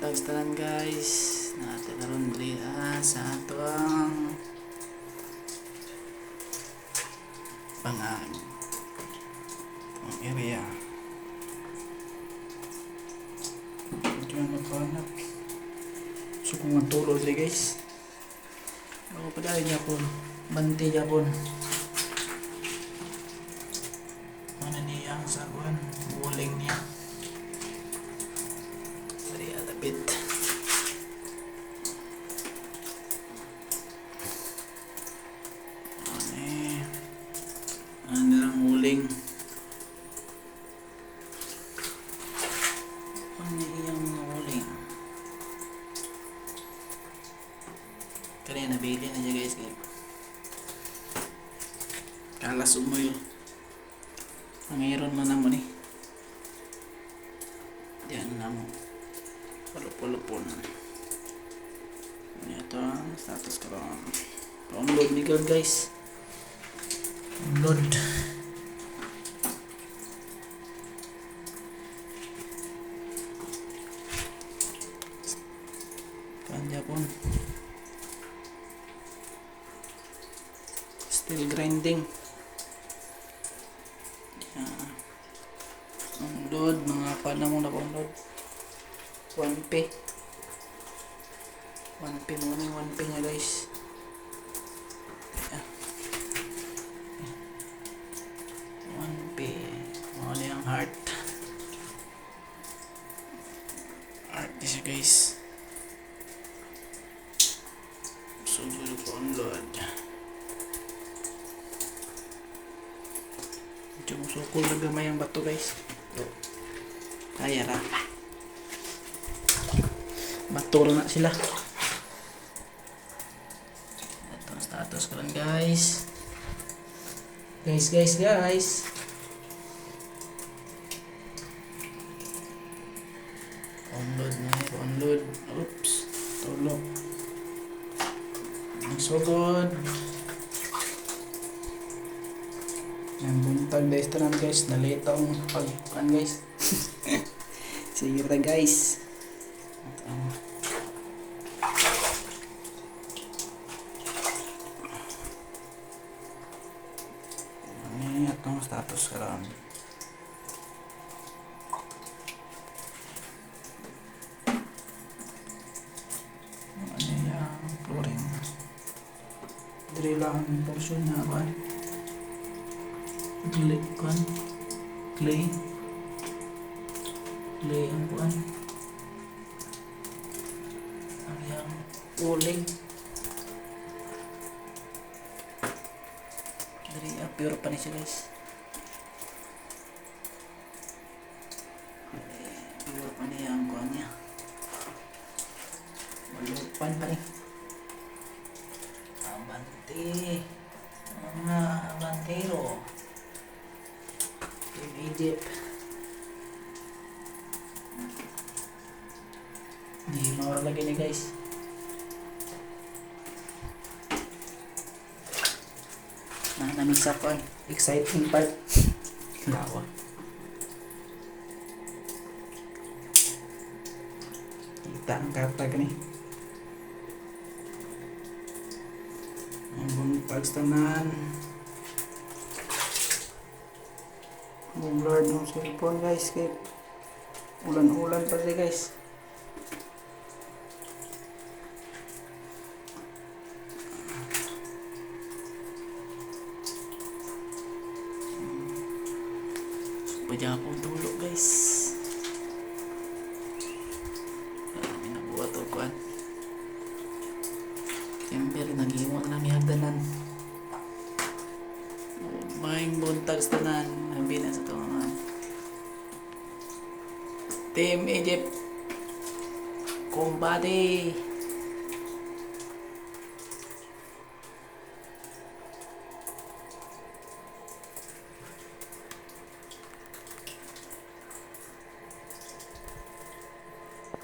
buntag tanan guys. Natin karon diri sa ato ang pangag ang area. Ito ang magpanap. So kung ang tulog diri guys. Ako padali niya po. Banti niya po. Ano niya ang saguan? Buling niya. Dari atapit. Ano lang huling. Ano yung huling? Kaya nabili na niya guys. Kalas umoy. Mayroon man naman eh. Diyan na mo. Palupulupon. Ito ang status ko lang. Download ni God guys. Download. Kanya po. Still grinding. Download, mga paano mo na-download 1P 1P muna yung 1P nga guys. Ayan. 1P muna yung heart isa guys. So dito download ito mo sukol na gamay ang bato guys. Kaya ra. Maturo na sila. Ito ang status ko lang guys. Guys. Download na yun. Download. Oops. Tulog. Ang sugod. Ang buntag guys. Tanan guys. Nalita ang pagpan guys. Sige ta guys. Ini atong status karon. Ano yung flooring? Diri lang ang portion na ba? Clay ang kuan ang yang uling dari pure pa ni siya guys. Pure pa niya ang kuan niya, malupan pa rin. Abante mga abantero Team Egypt. Hindi mawala lagi ni guys. Namisa ko exciting part. Lawa. Kita ang kartag ni. Ang buntag tanan. Ang blurred ng cellphone guys. Kaya ulan-ulan pa siya guys. Padya akong tulog guys. Marami na buhat o kuhan. Siyempre nag-iwan lang ihagdanan. Maing buntag sa tanan. Nabi na sa tungan. Team Egypt. Kumbate.